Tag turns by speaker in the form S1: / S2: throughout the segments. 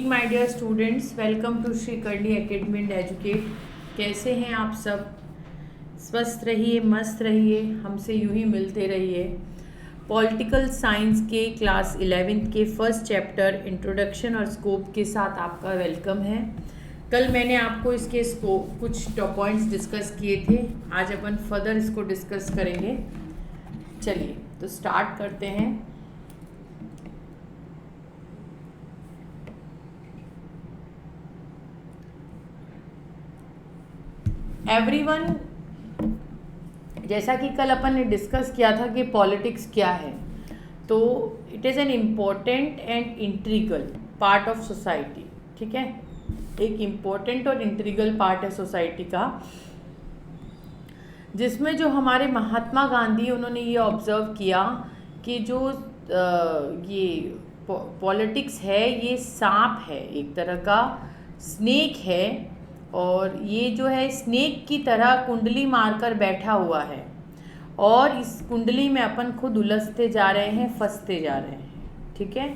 S1: My dear students, welcome to Shri Karni academy and educate. कैसे हैं आप सब? स्वस्थ रहिए, मस्त रहिए, हमसे यूं ही मिलते रहिए। पॉलिटिकल साइंस के क्लास 11th के फर्स्ट चैप्टर इंट्रोडक्शन और स्कोप के साथ आपका वेलकम है। कल मैंने आपको इसके स्कोप कुछ पॉइंट्स डिस्कस किए थे, आज अपन फर्दर इसको डिस्कस करेंगे। चलिए तो स्टार्ट करते हैं। एवरीवन, जैसा कि कल अपन ने डिस्कस किया था कि पॉलिटिक्स क्या है, तो it is an important and integral part of society. ठीक है, एक इम्पोर्टेंट और इंट्रीगल पार्ट है सोसाइटी का, जिसमें जो हमारे महात्मा गांधी, उन्होंने ये ऑब्ज़र्व किया कि जो ये पॉलिटिक्स है ये सांप है, एक तरह का स्नेक है, और ये जो है स्नेक की तरह कुंडली मारकर बैठा हुआ है और इस कुंडली में अपन खुद उलझते जा रहे हैं, फंसते जा रहे हैं। ठीक है,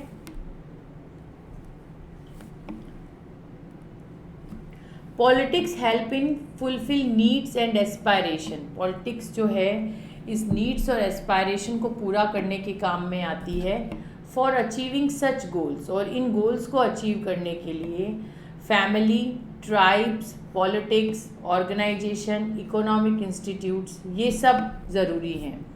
S1: politics help in fulfil needs and aspiration. Politics जो है इस नीड्स और एस्पायरेशन को पूरा करने के काम में आती है। फॉर अचीविंग सच गोल्स, और इन गोल्स को अचीव करने के लिए family, tribes, politics, organisation, economic institutes, ये सब ज़रूरी हैं।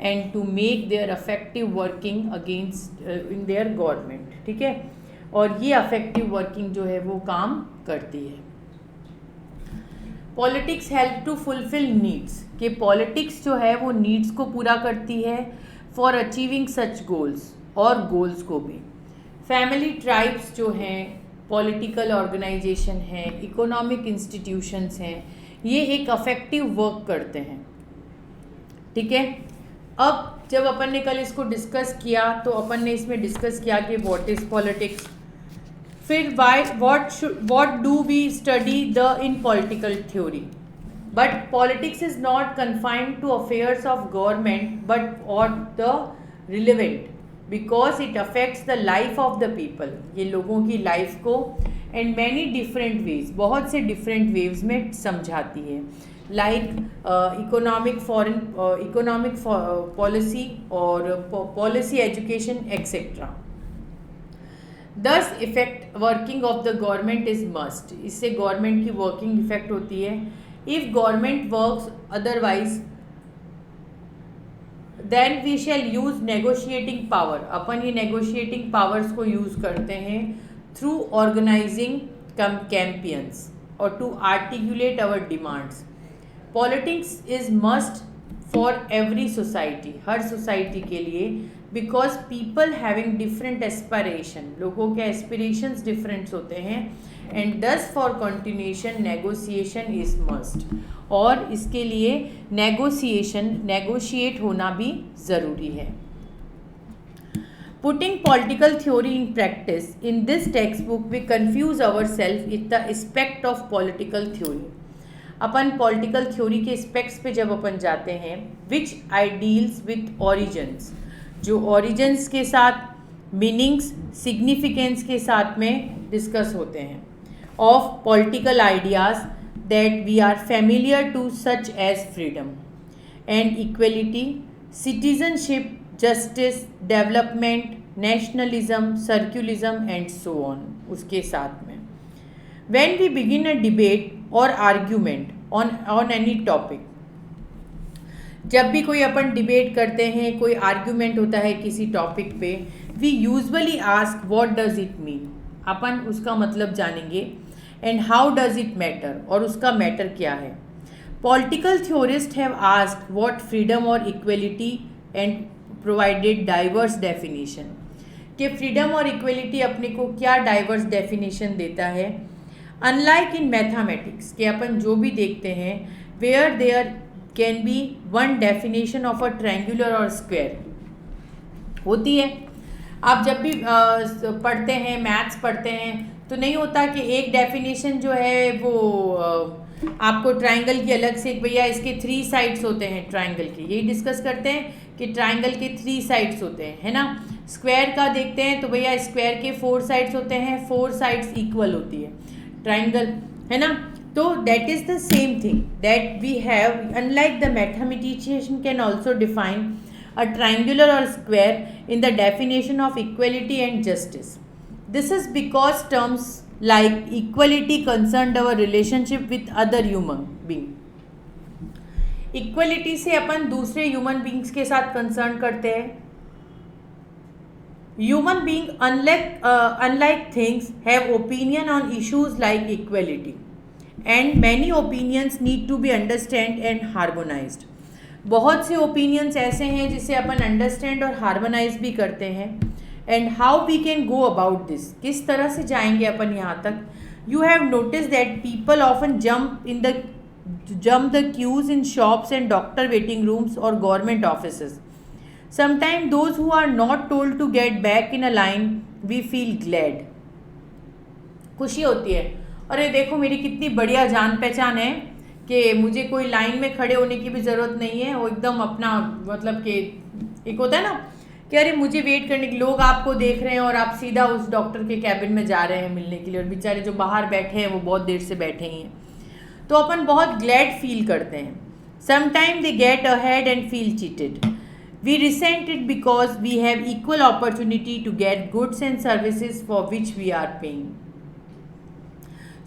S1: And to make their effective working against in their government. ठीक है, और ये अफेक्टिव वर्किंग जो है वो काम करती है। Politics help to fulfil needs, कि पॉलिटिक्स जो है वो नीड्स को पूरा करती है फॉर अचीविंग सच गोल्स, और गोल्स को भी। फैमिली, ट्राइब्स जो हैं, पॉलिटिकल ऑर्गेनाइजेशन हैं, इकोनॉमिक इंस्टीट्यूशंस हैं, ये एक अफेक्टिव वर्क करते हैं। ठीक है, अब जब अपन ने कल इसको डिस्कस किया तो अपन ने इसमें डिस्कस किया कि व्हाट इज़ पॉलिटिक्स, फिर what do we study the in political theory. But politics is not confined to affairs of government but और the relevant, because it affects the life of the people, ये लोगों की life को and many different ways, बहुत से different waves में समझाती है। लाइक इकोनॉमिक पॉलिसी और policy education etcetera. This effect working of the government is must, इससे गवर्नमेंट की वर्किंग इफेक्ट होती है। If government works otherwise then we shall use negotiating power, अपन ये नेगोशिएटिंग पावर्स को यूज़ करते हैं थ्रू ऑर्गेनाइजिंग कैंपेन्स और to articulate our demands. Politics is must for every society, हर सोसाइटी के लिए, because people having different aspiration, लोगों के एस्पिरेशंस डिफरेंट्स होते हैं। And thus for continuation negotiation is must, और इसके लिए नेगोशिएट होना भी ज़रूरी है। Putting political theory in practice, in this textbook we confuse our self with the aspect of political theory. अपन पॉलिटिकल थ्योरी के एस्पेक्ट्स पे जब अपन जाते हैं, विच आई डील्स विथ ऑरिजन्स, जो ऑरिजन्स के साथ मीनिंग्स, सिग्निफिकेंस के साथ में डिस्कस होते हैं, of political ideas that we are familiar to, such as freedom and equality, citizenship, justice, development, nationalism, circularism and so on, उसके साथ में। When we begin a debate or argument on any topic, जब भी कोई अपन debate करते हैं, कोई argument होता है किसी टॉपिक पे, we usually ask what does it mean, अपन उसका मतलब जानेंगे। And how does it matter, और उसका मैटर क्या है। Political theorist have asked what freedom और equality and provided diverse definition, कि फ्रीडम और इक्वलिटी अपने को क्या डाइवर्स डेफिनेशन देता है। अनलाइक इन मैथमेटिक्स, कि अपन जो भी देखते हैं, where there can be one definition of a triangular और स्क्वायर होती है। आप जब भी पढ़ते हैं, मैथ्स पढ़ते हैं, तो नहीं होता कि एक डेफिनेशन जो है वो आपको ट्रायंगल की अलग से, भैया इसके 3 साइड्स होते हैं ट्रायंगल के, यही डिस्कस करते हैं कि ट्रायंगल के 3 साइड्स होते हैं, है ना। स्क्वायर का देखते हैं तो भैया स्क्वायर के 4 साइड्स होते हैं, 4 साइड्स इक्वल होती है, ट्राइंगल है ना। तो that is the same thing that we have, unlike the mathematician can also define a triangular or square in the definition of equality and justice. This is because terms like equality concerned our relationship with other human being. Equality से अपन दूसरे human beings के साथ concern करते हैं. Human being unlike things have opinion on issues like equality, and many opinions need to be understood and harmonized. बहुत से opinions ऐसे हैं जिसे अपन अंडरस्टैंड और हार्मोनाइज भी करते हैं. And how we can go about this, किस तरह से जाएंगे अपन यहाँ तक. You have notice that people often jump the queues in shops and doctor waiting rooms और government offices. Sometime those who are not told to get back in a line we feel glad. खुशी होती है, अरे देखो मेरी कितनी बढ़िया जान पहचान है कि मुझे कोई लाइन में खड़े होने की भी ज़रूरत नहीं है. वो एकदम अपना मतलब कि एक होता है ना कि अरे मुझे वेट करने के, लोग आपको देख रहे हैं और आप सीधा उस डॉक्टर के कैबिन में जा रहे हैं मिलने के लिए, और बेचारे जो बाहर बैठे हैं वो बहुत देर से बैठे ही हैं. तो अपन बहुत ग्लैड फील करते हैं. Sometime they get ahead and feel cheated. We resent it because we have equal opportunity to get goods and services for which we are paying.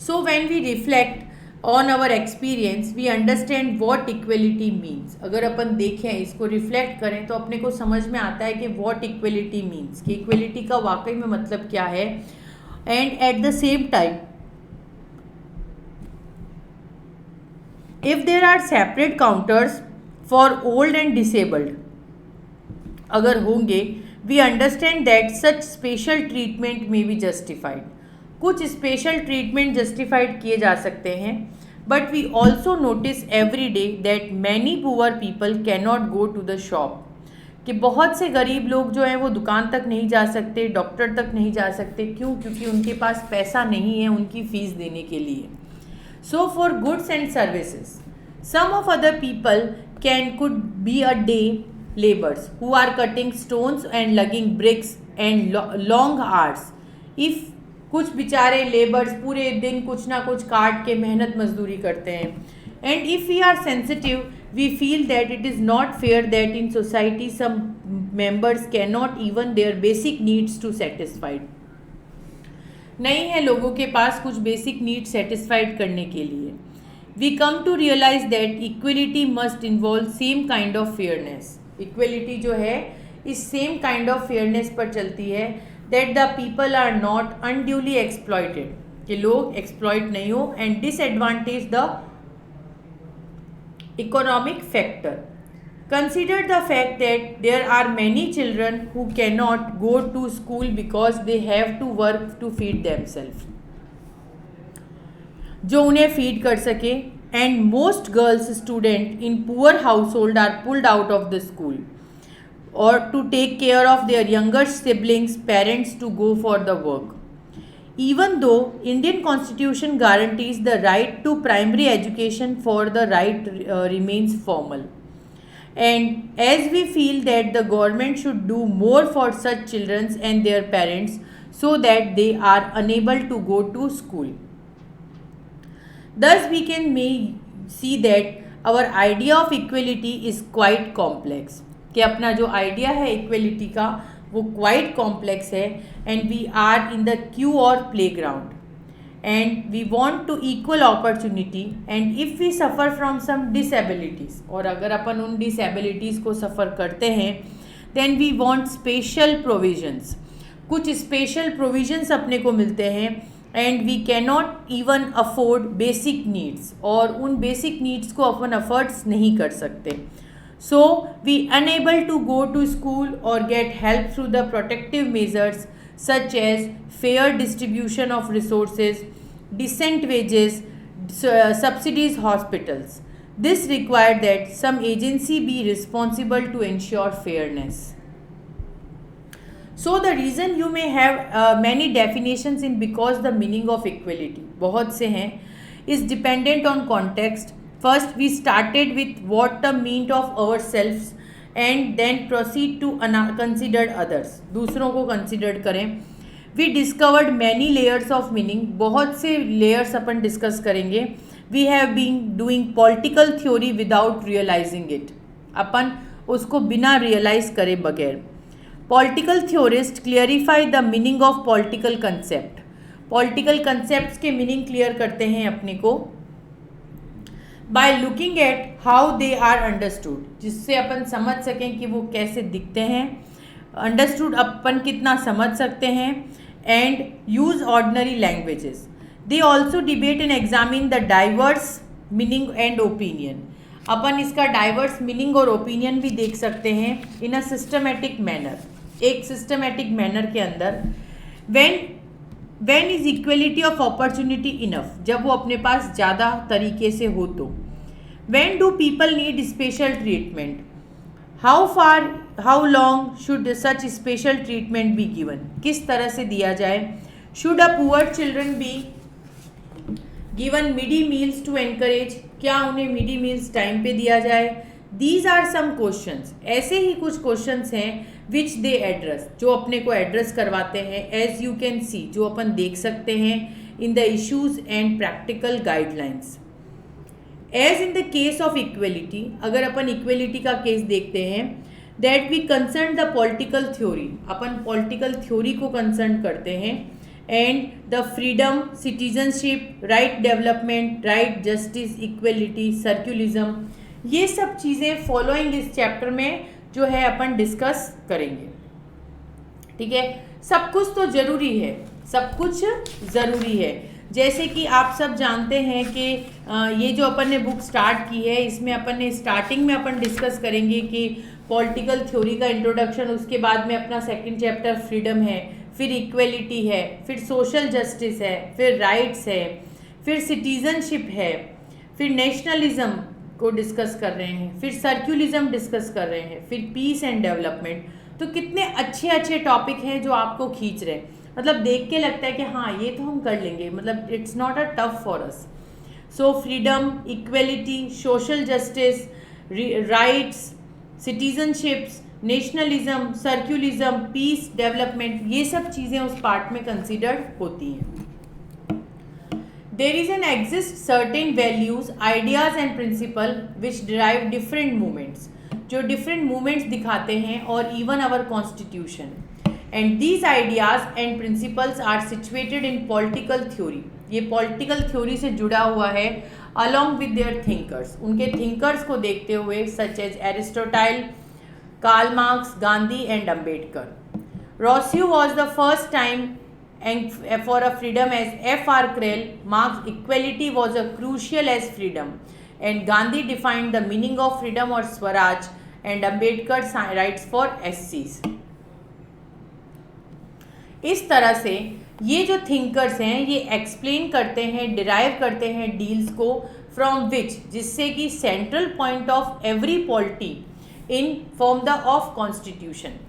S1: So when we reflect on our experience we understand what equality means. अगर अपन देखें, इसको reflect करें तो अपने को समझ में आता है कि वॉट इक्वलिटी मीन्स, कि इक्वलिटी का वाकई में मतलब क्या है. And at the same time if there are separate counters for old and disabled अगर होंगे, we understand that such special treatment may be justified. कुछ स्पेशल ट्रीटमेंट जस्टिफाइड किए जा सकते हैं. But we also notice every day that many poor people can not go to the shop. कि बहुत से गरीब लोग जो हैं वो दुकान तक नहीं जा सकते, डॉक्टर तक नहीं जा सकते. क्यों? क्योंकि उनके पास पैसा नहीं है उनकी फ़ीस देने के लिए. So for goods and services some of other people could be a day labours who are cutting stones and lugging bricks and long hours. If कुछ बेचारे लेबर्स पूरे दिन कुछ ना कुछ काट के मेहनत मजदूरी करते हैं. And if we are sensitive we feel that it is not fair that in society some members can not even their basic needs to satisfied. नहीं है लोगों के पास कुछ बेसिक नीड्स सेटिस्फाइड करने के लिए. We come to realise that equality must involve same kind of fairness. Equality जो है इस सेम काइंड ऑफ फेयरनेस पर चलती है. That the people are not unduly exploited, कि लोग exploit नहीं हो, and disadvantage the economic factor. Consider the fact that there are many children who cannot go to school because they have to work to feed themselves, जो उन्हें feed कर सके. And most girls student in poor household are pulled out of the school or to take care of their younger siblings' parents to go for the work. Even though Indian Constitution guarantees the right to primary education, for the right remains formal. And as we feel that the government should do more for such children and their parents so that they are unable to go to school. Thus we can see that our idea of equality is quite complex. कि अपना जो idea है equality का वो quite complex है. And we are in the queue और playground and we want to equal opportunity. And if we suffer from some disabilities, और अगर अपन उन डिसेबिलिटीज़ को सफ़र करते हैं, then we want special provisions. कुछ स्पेशल प्रोविजंस अपने को मिलते हैं. And we cannot even afford basic needs, और उन बेसिक नीड्स को अपन अफोर्ड्स नहीं कर सकते. So we unable to go to school or get help through the protective measures such as fair distribution of resources, decent wages, subsidies, hospitals. This required that some agency be responsible to ensure fairness. So the reason you may have many definitions in because the meaning of equality, बहुत से हैं, is dependent on context. First, we started with what the meaning of ourselves and then proceed to considered others, दूसरों को consider करें। We discovered many layers of meaning, बहुत से layers अपन discuss करेंगे। We have been doing political theory without realising it, अपन उसको बिना रियलाइज करे बगैर। Political theorist clarify the meaning of political concept, political concept के मीनिंग क्लियर करते हैं अपने को by looking at how they are understood, जिससे अपन समझ सकें कि वो कैसे दिखते हैं। अंडरस्टूड अपन कितना समझ सकते हैं। And use ordinary languages. They also debate and examine the diverse meaning and opinion, अपन इसका डाइवर्स मीनिंग और ओपिनियन भी देख सकते हैं इन अ सिस्टमेटिक मैनर, एक सिस्टमेटिक मैनर के अंदर। When is equality of opportunity enough, जब वो अपने पास ज़्यादा तरीके से हो तो। When do people need special treatment, how long should such special treatment be given, किस तरह से दिया जाए। Should a poor children be given midday meals to encourage, क्या उन्हें मिडी मील्स टाइम पे दिया जाए। दीज आर सम क्वेश्चंस, ऐसे ही कुछ क्वेश्चंस हैं विच दे एड्रेस, जो अपने को एड्रेस करवाते हैं। एज यू कैन सी, जो अपन देख सकते हैं in the issues and practical guidelines. As in the case of equality, अगर अपन इक्वलिटी का केस देखते हैं, that we concern the political theory, अपन पॉलिटिकल थ्योरी को कंसर्न करते हैं। And the freedom, citizenship, right development, right justice, equality, secularism, ये सब चीज़ें फॉलोइंग इस चैप्टर में जो है अपन डिस्कस करेंगे। ठीक है, सब कुछ तो ज़रूरी है, सब कुछ ज़रूरी है। जैसे कि आप सब जानते हैं कि ये जो अपन ने बुक स्टार्ट की है, इसमें अपन ने स्टार्टिंग में अपन डिस्कस करेंगे कि पॉलिटिकल थ्योरी का इंट्रोडक्शन, उसके बाद में अपना सेकंड चैप्टर फ्रीडम है, फिर इक्वलिटी है, फिर सोशल जस्टिस है, फिर राइट्स है, फिर सिटीजनशिप है, फिर नेशनलिज्म को डिस्कस कर रहे हैं, फिर सर्क्युलिज्म डिस्कस कर रहे हैं, फिर पीस एंड डेवलपमेंट। तो कितने अच्छे अच्छे टॉपिक हैं जो आपको खींच रहे हैं, मतलब देख के लगता है कि हाँ ये तो हम कर लेंगे, मतलब it's not a tough for us. So freedom, equality, social justice, rights, citizenships, nationalism, secularism, peace, development, ये सब चीज़ें उस पार्ट में कंसिडर्ड होती हैं। There is and exist certain values, ideas and principle which derive different movements, जो different movements दिखाते हैं और even our constitution. And these ideas and principles are situated in political theory. ये political theory से जुड़ा हुआ है along with their thinkers. उनके thinkers को देखते हुए such as Aristotle, Karl Marx, Gandhi and Ambedkar. Rousseau was the first time and for a freedom as F.R. Krell. Marx equality was a crucial as freedom, and Gandhi defined the meaning of freedom or Swaraj, and Ambedkar writes for SCs. इस तरह से ये जो thinkers हैं ये explain करते हैं, derive करते हैं डील्स को फ्रॉम विच, जिससे कि central point of every polity in form the of constitution.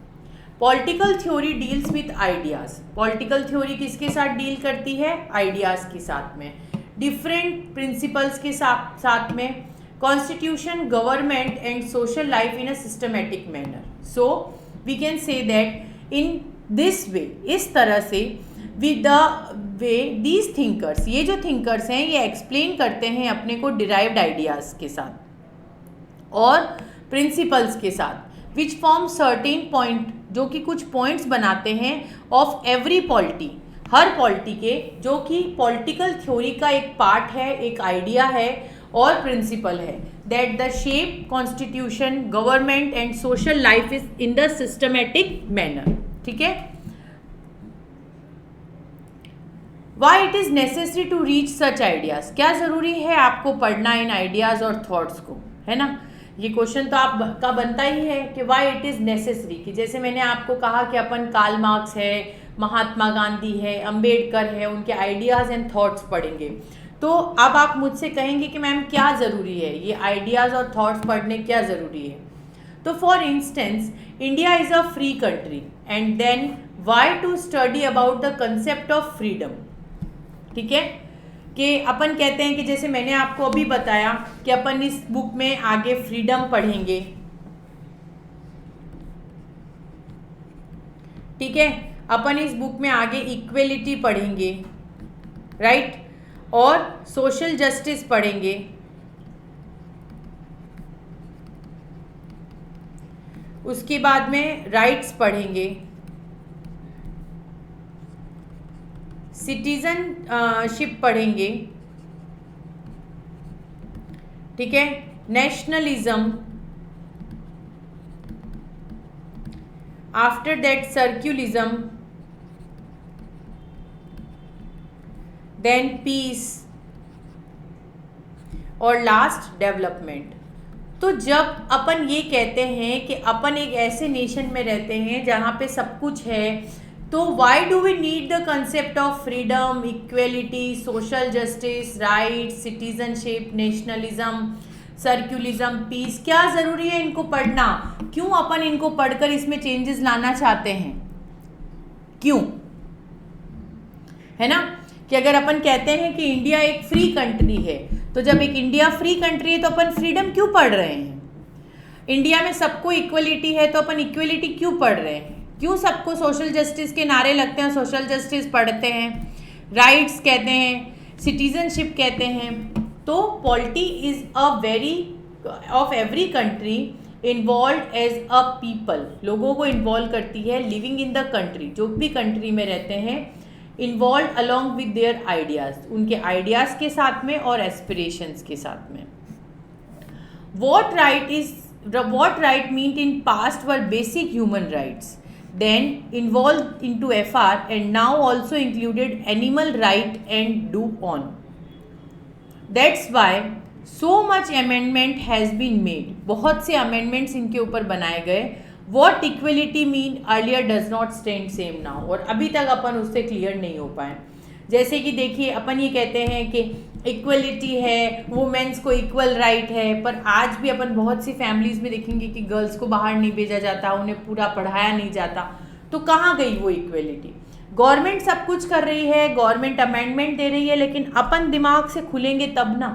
S1: Political theory deals with ideas, political theory किसके साथ डील करती है, आइडियाज़ के साथ में, डिफरेंट प्रिंसिपल्स के साथ में, constitution, government and social life in a systematic manner. So we can say that in this way, इस तरह से, with the way these thinkers, ये जो थिंकर्स हैं ये एक्सप्लेन करते हैं अपने को डिराइव्ड आइडियाज़ के साथ और प्रिंसिपल्स के साथ, विच फॉर्म सर्टेन पॉइंट, जो कि कुछ पॉइंट्स बनाते हैं of every polity, her polity के, जो कि पॉलिटिकल थ्योरी का एक पार्ट है, एक आइडिया है और प्रिंसिपल है, that the shape constitution, government and social life is in the systematic manner. ठीक है, why it is necessary to reach such ideas, क्या ज़रूरी है आपको पढ़ना इन आइडियाज़ और थॉट्स को, है ना। ये क्वेश्चन तो आपका बनता ही है कि वाई इट इज़ नेसेसरी, कि जैसे मैंने आपको कहा कि अपन कार्ल मार्क्स है, महात्मा गांधी है, अंबेडकर है, उनके आइडियाज़ एंड थॉट्स पढ़ेंगे। तो अब आप मुझसे कहेंगे कि मैम क्या ज़रूरी है, ये आइडियाज़ और थॉट्स पढ़ने क्या ज़रूरी है। तो for instance, India is a free country and then why to study about the concept of freedom. ठीक है, कि अपन कहते हैं कि जैसे मैंने आपको अभी बताया कि अपन इस बुक में आगे फ्रीडम पढ़ेंगे, ठीक है, अपन इस बुक में आगे इक्वेलिटी पढ़ेंगे, राइट, और सोशल जस्टिस पढ़ेंगे, उसके बाद में राइट्स पढ़ेंगे, सिटीजनशिप पढ़ेंगे, ठीक है, nationalism, after that secularism, then peace, और लास्ट डेवलपमेंट। तो जब अपन ये कहते हैं कि अपन एक ऐसे नेशन में रहते हैं जहाँ पे सब कुछ है, तो why do we need the concept of freedom, equality, social justice, rights, citizenship, nationalism, secularism, peace? क्या ज़रूरी है इनको पढ़ना? क्यों अपन इनको पढ़कर इसमें चेंजेस लाना चाहते हैं? क्यों? है ना, कि अगर अपन कहते हैं कि इंडिया एक फ्री कंट्री है, तो जब एक इंडिया फ्री कंट्री है तो अपन फ्रीडम क्यों पढ़ रहे हैं? इंडिया में सबको इक्वलिटी है तो अपन इक्वलिटी क्यों पढ़ रहे हैं? क्यों सबको सोशल जस्टिस के नारे लगते हैं, सोशल जस्टिस पढ़ते हैं, राइट्स कहते हैं, सिटीजनशिप कहते हैं? तो polity is a very of every country involve as a people, लोगों को इन्वॉल्व करती है, लिविंग इन द कंट्री, जो भी कंट्री में रहते हैं, involve along with their ideas, उनके आइडियाज़ के साथ में और एस्पिरेशंस के साथ में। What right mean in past were basic human rights, then involved into FR and now also included animal right and do on. That's why so much amendment has been made. बहुत से amendments इनके ऊपर बनाए गए. What equality mean earlier does not stand same now. और अभी तक अपन उससे क्लियर नहीं हो पाए. जैसे कि देखिए, अपन ये कहते हैं कि इक्वलिटी है, वुमेन्स को इक्वल राइट है, पर आज भी अपन बहुत सी फैमिलीज़ में देखेंगे कि गर्ल्स को बाहर नहीं भेजा जाता, उन्हें पूरा पढ़ाया नहीं जाता. तो कहाँ गई वो इक्वलिटी? गवर्नमेंट सब कुछ कर रही है, गवर्नमेंट अमेंडमेंट दे रही है, लेकिन अपन दिमाग से खुलेंगे तब ना,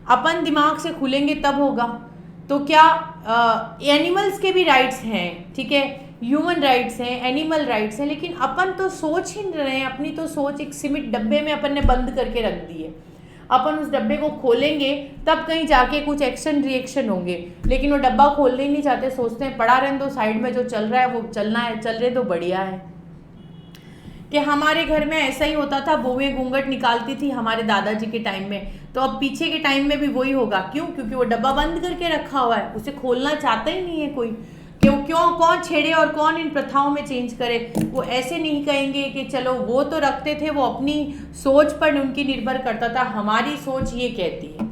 S1: अपन दिमाग से खुलेंगे तब होगा. तो क्या एनिमल्स के भी राइट्स हैं, ठीक है, ह्यूमन राइट्स हैं, एनिमल राइट्स हैं, लेकिन अपन तो सोच ही नहीं रहे हैं. अपनी तो सोच एक सीमित डब्बे में अपन ने बंद करके रख दी है. अपन उस डब्बे को खोलेंगे तब कहीं जाके कुछ एक्शन रिएक्शन होंगे, लेकिन वो डब्बा खोलने ही नहीं चाहते, सोचते हैं पड़ा रहने दो, साइड में जो चल रहा है वो चलना है, चल रहे तो बढ़िया है. कि हमारे घर में ऐसा ही होता था, बहुएं घूंघट निकालती थी हमारे दादाजी के टाइम में, तो अब पीछे के टाइम में भी वही होगा. क्यों? क्योंकि वो डब्बा बंद करके रखा हुआ है, उसे खोलना चाहता ही नहीं है कोई. क्यों कौन छेड़े और कौन इन प्रथाओं में चेंज करे? वो ऐसे नहीं कहेंगे कि चलो वो तो रखते थे, वो अपनी सोच पर उनकी निर्भर करता था, हमारी सोच ये कहती है.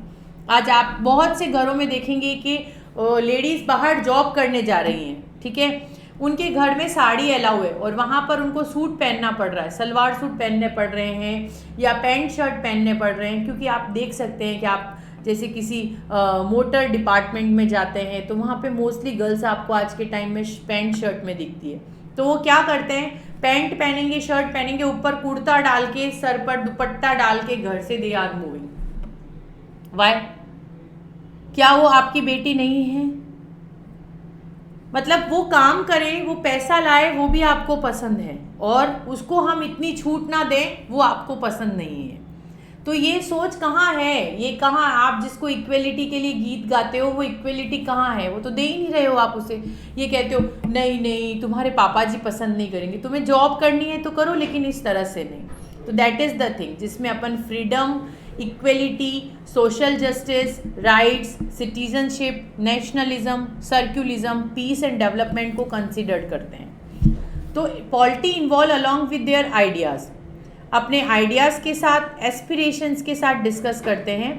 S1: आज आप बहुत से घरों में देखेंगे कि लेडीज़ बाहर जॉब करने जा रही हैं, ठीक है, उनके घर में साड़ी अलाउ है और वहाँ पर उनको सूट पहनना पड़ रहा है, सलवार सूट पहनने पड़ रहे हैं या पैंट शर्ट पहनने पड़ रहे हैं. क्योंकि आप देख सकते हैं कि आप जैसे किसी मोटर डिपार्टमेंट में जाते हैं तो वहाँ पे मोस्टली गर्ल्स आपको आज के टाइम में पैंट शर्ट में दिखती है. तो वो क्या करते हैं, पैंट पहनेंगे, शर्ट पहनेंगे, ऊपर कुर्ता डाल के, सर पर दुपट्टा डाल के घर से दे आर मूविंग. वाई? क्या वो आपकी बेटी नहीं है? मतलब वो काम करे, वो पैसा लाए, वो भी आपको पसंद है, और उसको हम इतनी छूट ना दें, वो आपको पसंद नहीं है. तो ये सोच कहाँ है? ये कहाँ, आप जिसको इक्वेलिटी के लिए गीत गाते हो, वो इक्वेलिटी कहाँ है? वो तो दे ही नहीं रहे हो आप उसे. ये कहते हो नहीं नहीं तुम्हारे पापा जी पसंद नहीं करेंगे, तुम्हें जॉब करनी है तो करो, लेकिन इस तरह से नहीं. तो दैट इज़ द थिंग जिसमें अपन freedom, equality, social justice, rights, citizenship, nationalism, secularism, peace and development को कंसिडर करते हैं. तो polity involve along with their ideas, अपने आइडियाज़ के साथ, एस्पिरेशंस के साथ डिस्कस करते हैं,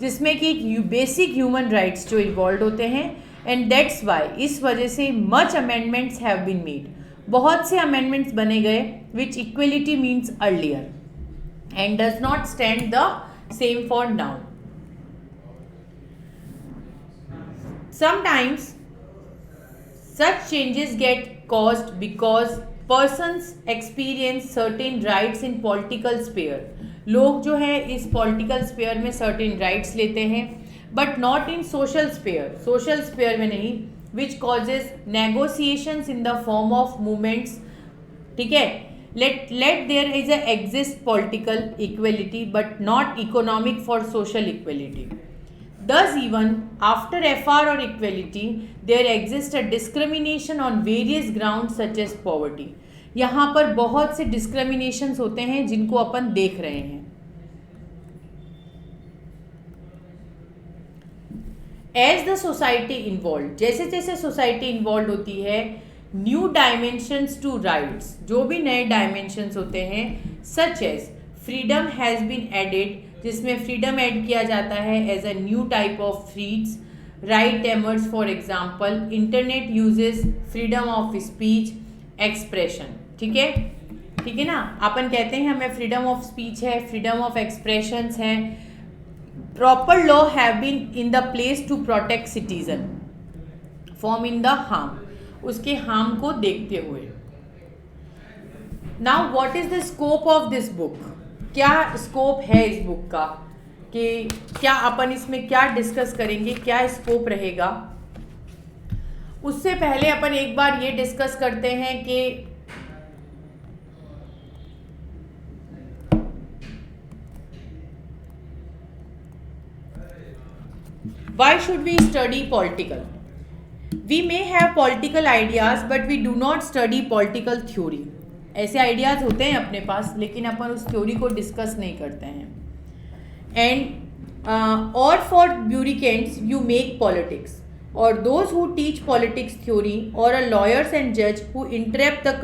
S1: जिसमें कि बेसिक ह्यूमन राइट्स जो इन्वॉल्व होते हैं. एंड दैट्स वाई, इस वजह से much amendments have been made, बहुत से अमेंडमेंट्स बने गए which equality means earlier and does not stand the same for now. Sometimes such changes get caused because persons experience certain rights in political sphere. लोग जो है इस political sphere में certain rights लेते हैं, but not in social sphere. Social sphere में नहीं, which causes negotiations in the form of movements ठीक है, let there is a exist political equality but not economic for social equality. Thus even after FR or equality there exists a discrimination on various grounds such as poverty. यहाँ पर बहुत से discriminations होते हैं जिनको अपन देख रहे हैं. As the society involved, जैसे जैसे society involved होती है, न्यू डायमेंशंस टू राइट्स, जो भी नए डायमेंशंस होते हैं, such as freedom has been added, जिसमें फ्रीडम ऐड किया जाता है as a new type of freedoms. Right emerge, for example internet uses freedom of speech expression. ठीक है ना, अपन कहते हैं हमें फ्रीडम ऑफ स्पीच है, फ्रीडम ऑफ एक्सप्रेशंस हैं. Proper law have been in the place to protect citizen from in the harm, उसके हार्म को देखते हुए. Now what is the scope of this book, क्या स्कोप है इस बुक का, कि क्या अपन इसमें क्या डिस्कस करेंगे, क्या स्कोप रहेगा. उससे पहले अपन एक बार ये डिस्कस करते हैं कि why should we study political. We may have political ideas but we do not study political theory. ऐसे आइडियाज़ होते हैं अपने पास, लेकिन अपन उस थ्योरी को डिस्कस नहीं करते हैं. एंड और for bureaucrats you make politics, और those who teach politics theory और अ लॉयर्स एंड जज who interpret the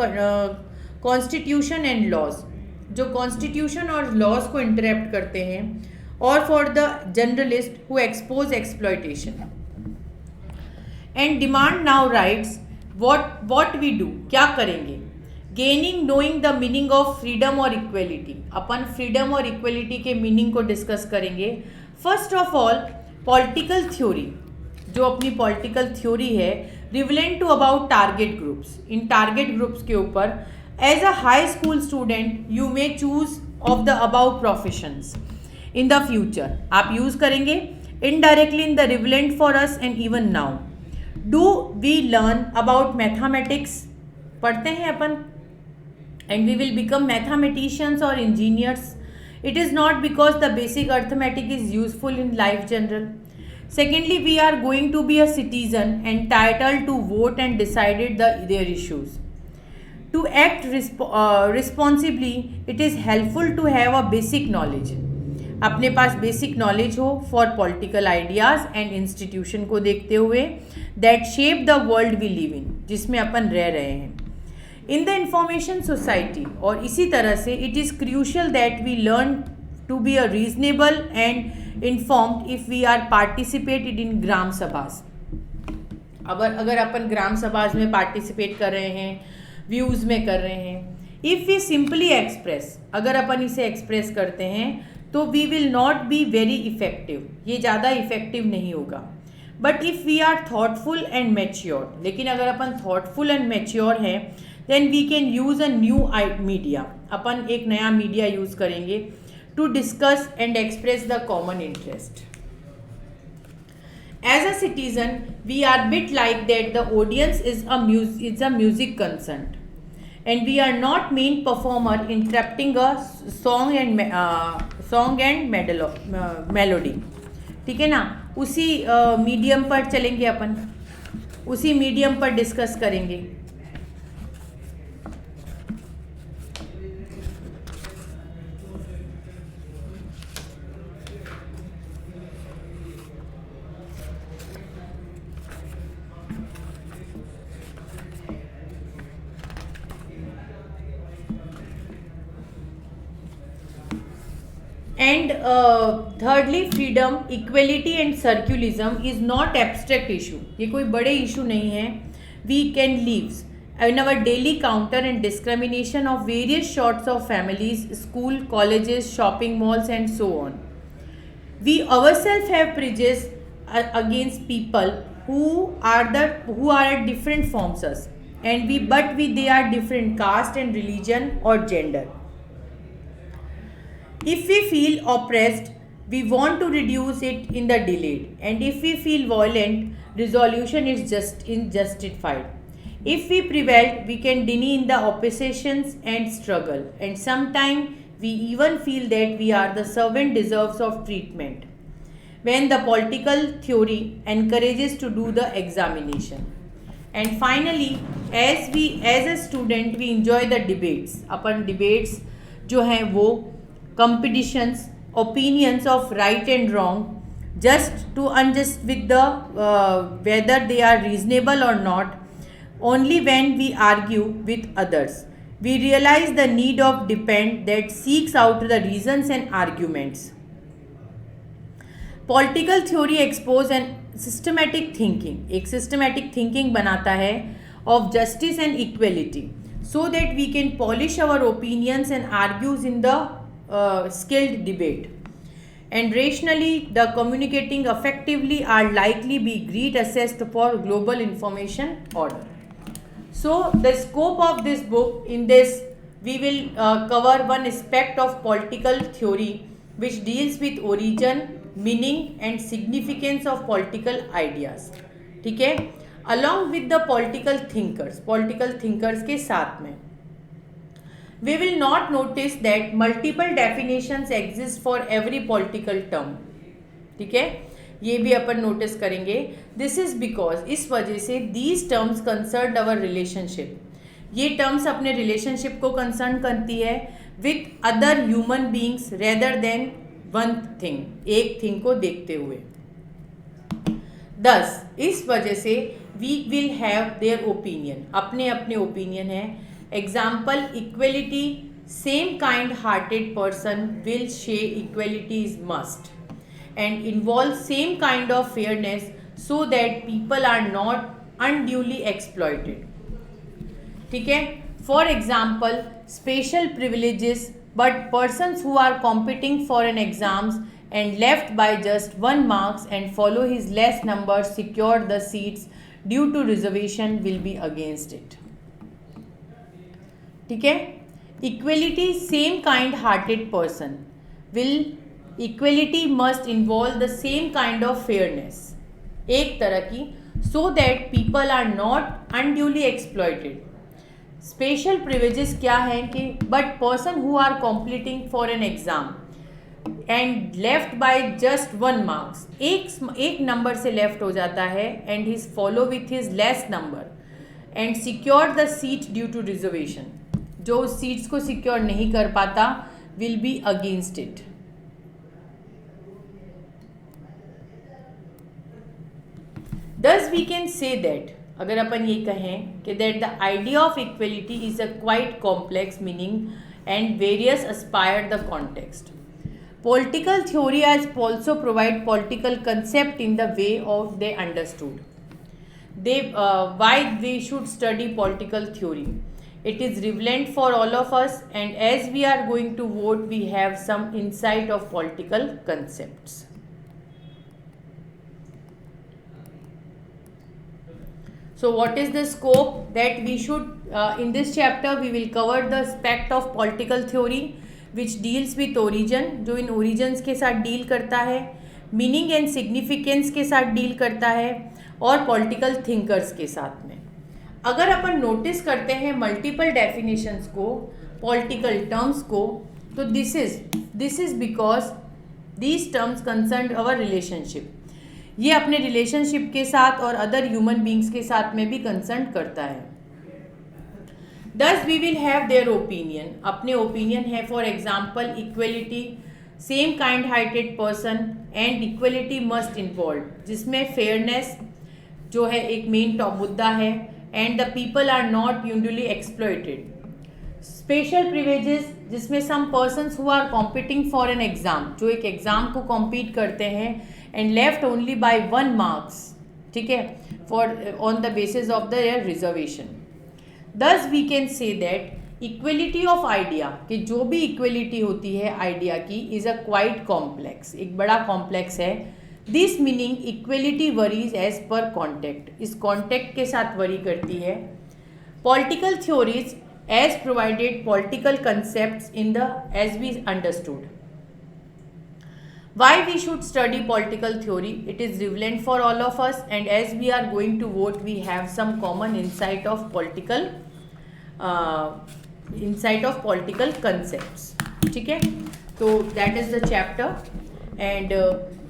S1: constitution and laws, जो कॉन्स्टिट्यूशन और लॉज को इंटरप्ट करते हैं, और for the journalist who expose exploitation. And demand now rights, what we do, क्या करेंगे. Gaining knowing the meaning of freedom और इक्वलिटी, अपन फ्रीडम और इक्वलिटी के मीनिंग को डिस्कस करेंगे. First of all political theory, जो अपनी पॉलिटिकल थ्योरी है, relevant to about target groups. इन टारगेट ग्रुप्स के ऊपर as a high school student you may choose of the about professions in the future. आप use करेंगे indirectly in the relevant for us and even now. Do we learn about mathematics, पढ़ते हैं अपन, and we will become mathematicians और engineers. It is not because the basic arithmetic is useful in life general. Secondly, we are going to be a citizen entitled to vote and decided their issues. To act responsibly it is helpful to have a basic knowledge. अपने पास basic knowledge हो for political ideas and institution को देखते हुए that shape the world we live in, जिसमें अपन रह रहे हैं, इन द इंफॉर्मेशन सोसाइटी. और इसी तरह से it is crucial that we learn to be a reasonable and informed if we are participated in gram sabhas. अगर अपन ग्राम सभास में पार्टिसिपेट कर रहे हैं, व्यूज़ में कर रहे हैं. इफ़ वी सिंपली एक्सप्रेस, अगर अपन इसे एक्सप्रेस करते हैं तो we will not be very effective, ये ज़्यादा इफेक्टिव नहीं होगा. But if we are thoughtful and mature, लेकिन अगर अपन थॉटफुल एंड मैच्योर हैं, then we can use a new media. अपन एक नया मीडिया यूज़ करेंगे to discuss and express the common interest. As a citizen we are bit like that the audience is a music concert and we are not main performer interrupting a song and melody. ठीक है ना, उसी medium पर चलेंगे अपन, उसी medium पर discuss करेंगे. And thirdly, freedom, equality and circularism is not abstract issue. ये कोई बड़े इशू नहीं है. We can live in our daily counter and discrimination of various sorts of families, school, colleges, shopping malls and so on. We ourselves have prejudice against people who are at different forms us, and they are different caste and religion or gender. If we feel oppressed, we want to reduce it in the delayed, and if we feel violent, resolution is justified. If we prevail, we can deny in the oppositions and struggle, and sometimes we even feel that we are the servant deserves of treatment when the political theory encourages to do the examination. And finally, as a student we enjoy the debates. Upon debates जो हैं वो competitions, opinions of right and wrong, just to unjust with the whether they are reasonable or not. Only when we argue with others, we realize the need of depend that seeks out the reasons and arguments. Political theory expose and systematic thinking, एक systematic thinking बनाता है of justice and equality, so that we can polish our opinions and argues in the skilled debate. And rationally, the communicating effectively are likely be great assessed for global information order. So the scope of this book, in this we will cover one aspect of political theory which deals with origin, meaning and significance of political ideas. ठीक है, along with the political thinkers के साथ में we will not notice that multiple definitions exist for every political term. ठीक है, ये भी अपन नोटिस करेंगे. दिस इज बिकॉज, इस वजह से these terms concerned our relationship, ये टर्म्स अपने रिलेशनशिप को कंसर्न करती है with other human beings rather than one thing, एक थिंग को देखते हुए. दस, इस वजह से we will have their opinion, अपने अपने ओपिनियन है. Example, equality, same kind hearted person will share equality is must and involve same kind of fairness so that people are not unduly exploited. ठीक है, for example, special privileges, but persons who are competing for an exams and left by just 1 marks and follow his less numbers secure the seats due to reservation will be against it. ठीक है, equality, same kind hearted person will, equality must involve the same kind of fairness, एक तरह की, so that people are not unduly exploited. Special privileges क्या है कि but person who are competing for an exam and left by just 1 marks, एक number से left हो जाता है and his follow with his less number and secure the seat due to reservation, जो उस सीट्स को सिक्योर नहीं कर पाता will be against it. Thus we can say that, अगर अपन ये कहें कि that the idea of equality is a quite complex meaning and various aspire the context. Political theory has also provide political concept in the way of they understood. Why we should study political theory? It is relevant for all of us, and as we are going to vote, we have some insight of political concepts. So what is the scope that we should, in this chapter we will cover the aspect of political theory which deals with origin, जो इन origins के साथ deal करता है, meaning and significance के साथ deal करता है, और political thinkers के साथ में. अगर अपन notice करते हैं multiple definitions को, political terms को, तो this is because these terms concerned our relationship. ये अपने रिलेशनशिप के साथ और अदर ह्यूमन बींग्स के साथ में भी कंसर्न करता है. Thus we will have their opinion, अपने ओपिनियन है. For example, equality, same kind hearted person and equality must involve, जिसमें फेयरनेस जो है एक मेन टॉप मुद्दा है, and the people are not usually exploited. Special privileges, जिसमें some persons who are competing for an exam, जो एक exam को कॉम्पीट करते हैं and left only by 1 marks, ठीक है, for on the basis of their reservation. Thus we can say that equality of idea, कि जो भी equality होती है आइडिया की, is a quite complex, एक बड़ा complex है. This meaning equality varies as per context, इस context के साथ vary करती है. Political theories as provided political concepts in the as we understood. Why we should study political theory? It is relevant for all of us, and as we are going to vote, we have some common insight of political concepts. ठीक है, तो that is the chapter. And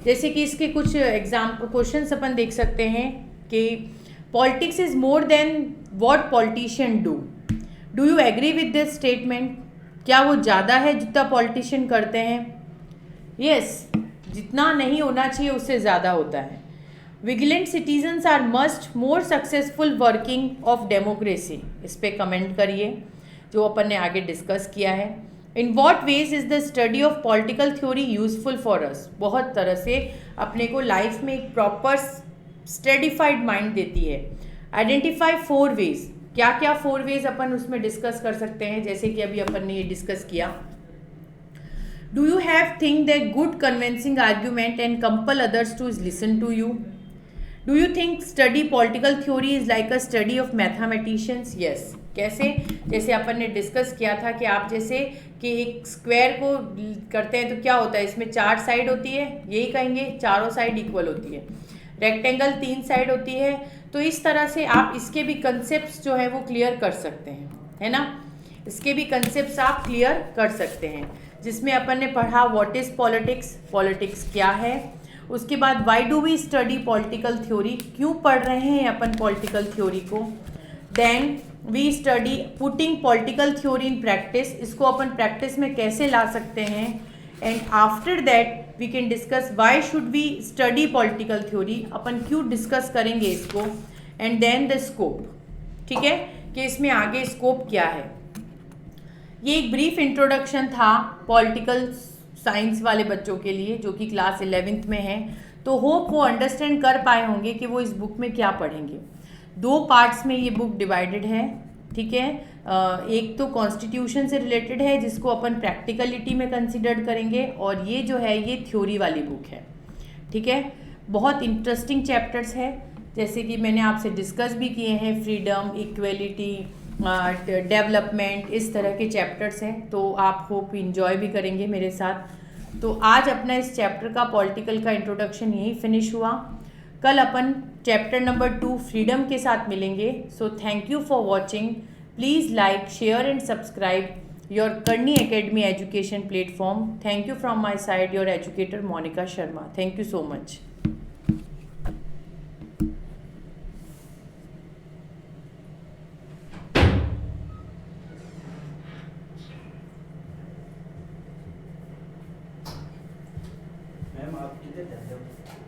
S1: जैसे कि इसके कुछ questions अपन देख सकते हैं कि politics is more than what politician do you agree with this statement? क्या वो ज़्यादा है जितना पॉलिटिशियन करते हैं? यस, जितना नहीं होना चाहिए उससे ज़्यादा होता है। Vigilant citizens are must more successful working of democracy. इस पर कमेंट करिए, जो अपन ने आगे डिस्कस किया है। In what veg is the study of political theory useful for us? बहुत तरह से अपने को लाइफ में एक प्रॉपर स्टडीफाइड माइंड देती है। Identify 4 ways. क्या क्या 4 वेज अपन उसमें डिस्कस कर सकते हैं, जैसे कि अभी अपन ने ये डिस्कस किया। Do you have think that good convincing argument and compel others to listen to you? Do you think study political theory is like a study of mathematicians? Yes. कैसे? जैसे अपन ने डिस्कस किया था कि आप जैसे कि एक स्क्वायर को करते हैं तो क्या होता है, इसमें 4 साइड होती है, यही कहेंगे चारों साइड इक्वल होती है। रेक्टेंगल 3 साइड होती है। तो इस तरह से आप इसके भी कंसेप्ट जो है वो क्लियर कर सकते हैं, है ना। इसके भी कंसेप्ट आप क्लियर कर सकते हैं, जिसमें अपन ने पढ़ा व्हाट इज़ पॉलिटिक्स, पॉलिटिक्स क्या है। उसके बाद why do we study political theory, क्यों पढ़ रहे हैं अपन पॉलिटिकल थ्योरी को। Then we study putting political theory in practice, इसको अपन प्रैक्टिस में कैसे ला सकते हैं। And after that we can discuss why should we study political theory, अपन क्यों डिस्कस करेंगे इसको। एंड देन द स्कोप, ठीक है, कि इसमें आगे स्कोप क्या है। ये एक ब्रीफ इंट्रोडक्शन था पॉलिटिकल साइंस वाले बच्चों के लिए जो कि क्लास 11th में हैं। तो होप वो अंडरस्टैंड कर पाए होंगे कि वो इस बुक में क्या पढ़ेंगे। 2 पार्ट्स में ये बुक डिवाइडेड है, ठीक है। एक तो कॉन्स्टिट्यूशन से रिलेटेड है जिसको अपन प्रैक्टिकलिटी में कंसिडर करेंगे, और ये जो है ये थ्योरी वाली बुक है, ठीक है। बहुत इंटरेस्टिंग चैप्टर्स है, जैसे कि मैंने आपसे डिस्कस भी किए हैं, फ्रीडम, इक्वेलिटी, डेवलपमेंट, इस तरह के चैप्टर्स हैं। तो आप होप इंजॉय भी करेंगे मेरे साथ। तो आज अपना इस चैप्टर का पॉलिटिकल का इंट्रोडक्शन यही फिनिश हुआ। कल अपन चैप्टर नंबर 2 फ्रीडम के साथ मिलेंगे। So thank you for watching. Please like, share and subscribe your Karni Academy education platform. Thank you from my side, your educator Monika Sharma. Thank you so much.
S2: Ma'am आप कितने